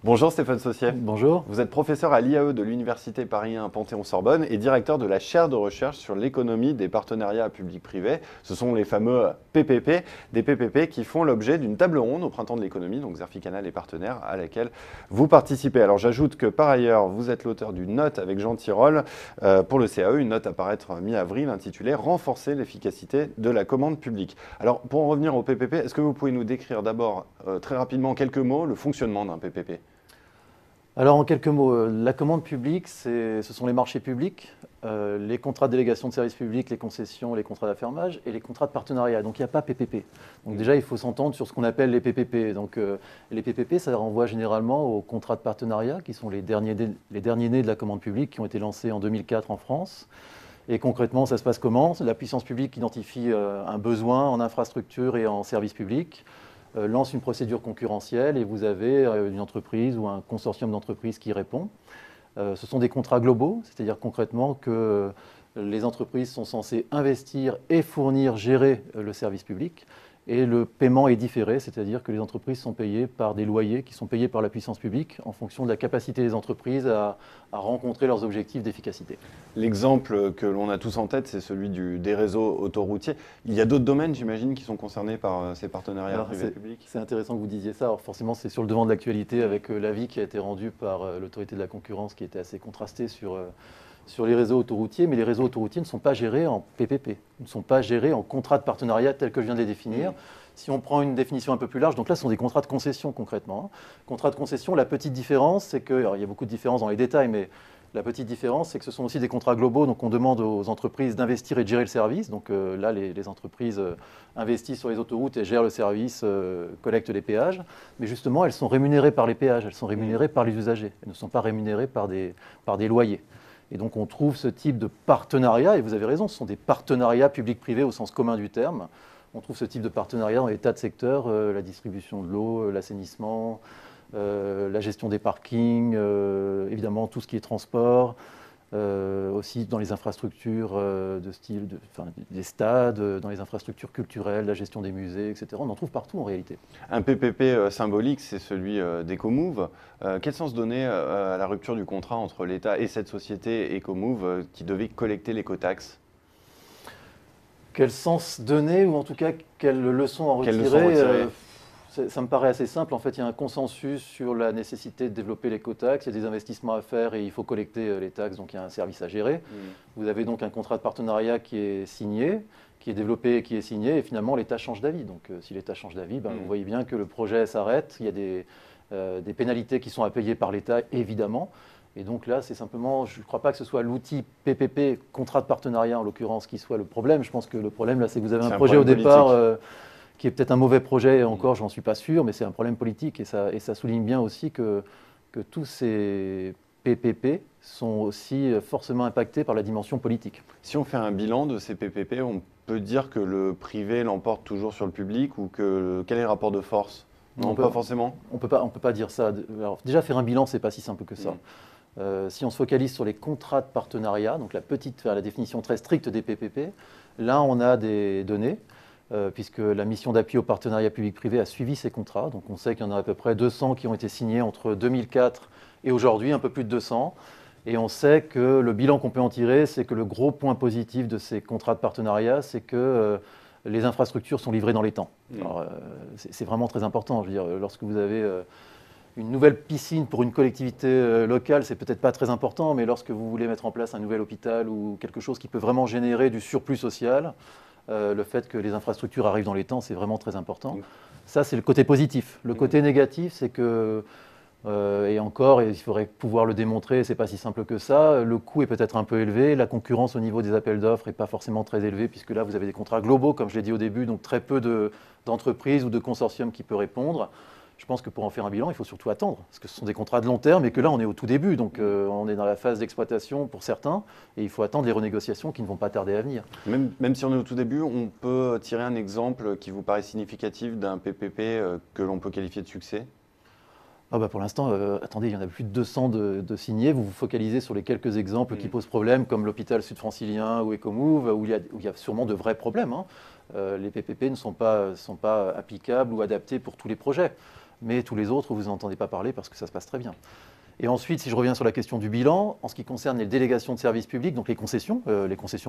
Bonjour Stéphane Saucier. Bonjour. Vous êtes professeur à l'IAE de l'Université Paris 1 Panthéon-Sorbonne et directeur de la chaire de recherche sur l'économie des partenariats public-privé. Ce sont les fameux PPP, des PPP qui font l'objet d'une table ronde au printemps de l'économie, donc Xerfi Canal et partenaires, à laquelle vous participez. Alors j'ajoute que par ailleurs, vous êtes l'auteur d'une note avec Jean Tirole pour le CAE, une note à paraître mi-avril intitulée « Renforcer l'efficacité de la commande publique ». Alors pour en revenir au PPP, est-ce que vous pouvez nous décrire d'abord très rapidement en quelques mots le fonctionnement d'un PPP ? Alors en quelques mots, la commande publique, ce sont les marchés publics, les contrats de délégation de services publics, les concessions, les contrats d'affermage et les contrats de partenariat. Donc il n'y a pas PPP. Donc déjà, il faut s'entendre sur ce qu'on appelle les PPP. Donc les PPP, ça renvoie généralement aux contrats de partenariat qui sont les derniers nés de la commande publique qui ont été lancés en 2004 en France. Et concrètement, ça se passe comment? La puissance publique identifie un besoin en infrastructure et en services publics, lance une procédure concurrentielle et vous avez une entreprise ou un consortium d'entreprises qui répond. Ce sont des contrats globaux, c'est-à-dire concrètement que les entreprises sont censées investir et fournir, gérer le service public. Et le paiement est différé, c'est-à-dire que les entreprises sont payées par des loyers qui sont payés par la puissance publique en fonction de la capacité des entreprises à rencontrer leurs objectifs d'efficacité. L'exemple que l'on a tous en tête, c'est celui des réseaux autoroutiers. Il y a d'autres domaines, j'imagine, qui sont concernés par ces partenariats privés-publics. C'est intéressant que vous disiez ça. Alors forcément, c'est sur le devant de l'actualité avec l'avis qui a été rendu par l'autorité de la concurrence qui était assez contrasté sur les réseaux autoroutiers, mais les réseaux autoroutiers ne sont pas gérés en PPP, ne sont pas gérés en contrat de partenariat tel que je viens de les définir. Si on prend une définition un peu plus large, donc là, ce sont des contrats de concession concrètement. Contrats de concession, la petite différence, c'est que, alors, il y a beaucoup de différences dans les détails, mais la petite différence, c'est que ce sont aussi des contrats globaux, donc on demande aux entreprises d'investir et de gérer le service. Donc là, les entreprises investissent sur les autoroutes et gèrent le service, collectent les péages. Mais justement, elles sont rémunérées par les péages, elles sont rémunérées par les usagers. Elles ne sont pas rémunérées par des loyers. Et donc on trouve ce type de partenariat, et vous avez raison, ce sont des partenariats publics-privés au sens commun du terme. On trouve ce type de partenariat dans des tas de secteurs, la distribution de l'eau, l'assainissement, la gestion des parkings, évidemment tout ce qui est transport, aussi dans les infrastructures des stades, dans les infrastructures culturelles, la gestion des musées, etc. On en trouve partout en réalité. Un PPP symbolique, c'est celui d'Ecomove. Quel sens donner à la rupture du contrat entre l'État et cette société Ecomove qui devait collecter l'écotaxe? Quel sens donner, ou en tout cas quelle leçon en retirer? Ça me paraît assez simple. En fait, il y a un consensus sur la nécessité de développer l'écotaxe. Il y a des investissements à faire et il faut collecter les taxes, donc il y a un service à gérer. Vous avez donc un contrat de partenariat qui est signé, qui est développé et qui est signé, et finalement l'État change d'avis. Donc si l'État change d'avis, vous voyez bien que le projet s'arrête. Il y a des pénalités qui sont à payer par l'État, évidemment. Et donc là, c'est simplement, je ne crois pas que ce soit l'outil PPP, contrat de partenariat en l'occurrence, qui soit le problème. Je pense que le problème, là, c'est que vous avez un projet au départ qui est peut-être un mauvais projet, et encore, j'en suis pas sûr, mais c'est un problème politique. Et ça souligne bien aussi que tous ces PPP sont aussi forcément impactés par la dimension politique. Si on fait un bilan de ces PPP, on peut dire que le privé l'emporte toujours sur le public, ou quel est le rapport de force? Non, pas forcément. On peut pas dire ça. Alors, déjà, faire un bilan, c'est pas si simple que ça. Si on se focalise sur les contrats de partenariat, donc la définition très stricte des PPP, là on a des données, puisque la mission d'appui au partenariat public-privé a suivi ces contrats. Donc on sait qu'il y en a à peu près 200 qui ont été signés entre 2004 et aujourd'hui, un peu plus de 200. Et on sait que le bilan qu'on peut en tirer, c'est que le gros point positif de ces contrats de partenariat, c'est que les infrastructures sont livrées dans les temps. Alors, c'est vraiment très important. Je veux dire, lorsque vous avez une nouvelle piscine pour une collectivité locale, c'est peut-être pas très important, mais lorsque vous voulez mettre en place un nouvel hôpital ou quelque chose qui peut vraiment générer du surplus social, le fait que les infrastructures arrivent dans les temps, c'est vraiment très important. Ça, c'est le côté positif. Le côté négatif, c'est que, et encore, il faudrait pouvoir le démontrer, c'est pas si simple que ça, le coût est peut-être un peu élevé, la concurrence au niveau des appels d'offres n'est pas forcément très élevée, puisque là, vous avez des contrats globaux, comme je l'ai dit au début, donc très peu d'entreprises ou de consortiums qui peuvent répondre. Je pense que pour en faire un bilan, il faut surtout attendre, parce que ce sont des contrats de long terme et que là, on est au tout début. Donc, on est dans la phase d'exploitation pour certains et il faut attendre les renégociations qui ne vont pas tarder à venir. Même si on est au tout début, on peut tirer un exemple qui vous paraît significatif d'un PPP que l'on peut qualifier de succès? Pour l'instant, attendez, il y en a plus de 200 de signés. Vous vous focalisez sur les quelques exemples qui posent problème, comme l'hôpital sud-francilien ou Ecomove, où il y a sûrement de vrais problèmes. Les PPP ne sont pas applicables ou adaptés pour tous les projets. mais tous les autres, vous n'entendez pas parler parce que ça se passe très bien. Et ensuite, si je reviens sur la question du bilan, en ce qui concerne les délégations de services publics, donc les concessions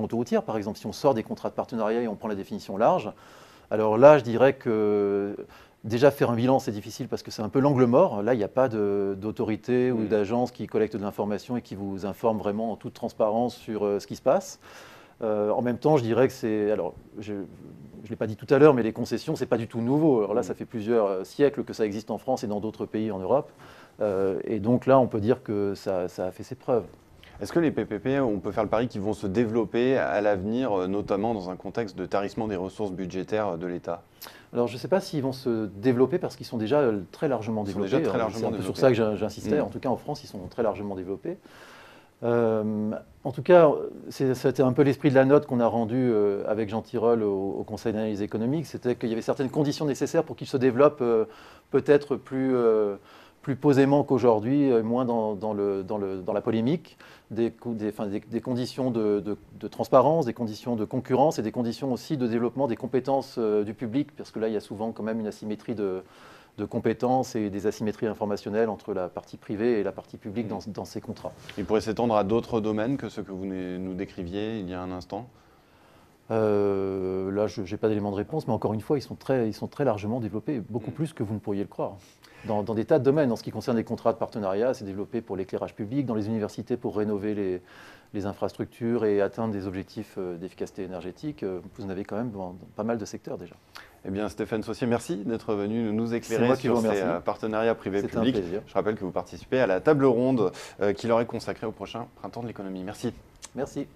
autoroutières, par exemple, si on sort des contrats de partenariat et on prend la définition large, alors là, je dirais que déjà faire un bilan, c'est difficile parce que c'est un peu l'angle mort. Là, il n'y a pas d'autorité ou d'agence qui collecte de l'information et qui vous informe vraiment en toute transparence sur ce qui se passe. En même temps, je dirais que c'est... Alors, je ne l'ai pas dit tout à l'heure, mais les concessions, ce n'est pas du tout nouveau. Alors là, ça fait plusieurs siècles que ça existe en France et dans d'autres pays en Europe. Et donc là, on peut dire que ça a fait ses preuves. Est-ce que les PPP, on peut faire le pari qu'ils vont se développer à l'avenir, notamment dans un contexte de tarissement des ressources budgétaires de l'État? Alors je ne sais pas s'ils vont se développer parce qu'ils sont déjà très largement développés. C'est un peu sur ça que j'insistais. En tout cas, en France, ils sont très largement développés. En tout cas, c'était un peu l'esprit de la note qu'on a rendue avec Jean Tirole au Conseil d'analyse économique. C'était qu'il y avait certaines conditions nécessaires pour qu'ils se développent peut-être plus posément qu'aujourd'hui, moins dans la polémique, des conditions de transparence, des conditions de concurrence et des conditions aussi de développement des compétences du public, parce que là, il y a souvent quand même une asymétrie de compétences et des asymétries informationnelles entre la partie privée et la partie publique dans ces contrats. Il pourrait s'étendre à d'autres domaines que ceux que vous nous décriviez il y a un instant? Là, je n'ai pas d'éléments de réponse, mais encore une fois, ils sont très largement développés, beaucoup plus que vous ne pourriez le croire. Dans des tas de domaines. En ce qui concerne les contrats de partenariat, c'est développé pour l'éclairage public, dans les universités pour rénover les infrastructures et atteindre des objectifs d'efficacité énergétique. Vous en avez quand même dans pas mal de secteurs déjà. Eh bien, Stéphane Saussier, merci d'être venu nous éclairer sur ces partenariats privés-publics. Je rappelle que vous participez à la table ronde qui leur est consacrée au prochain Printemps de l'économie. Merci. Merci.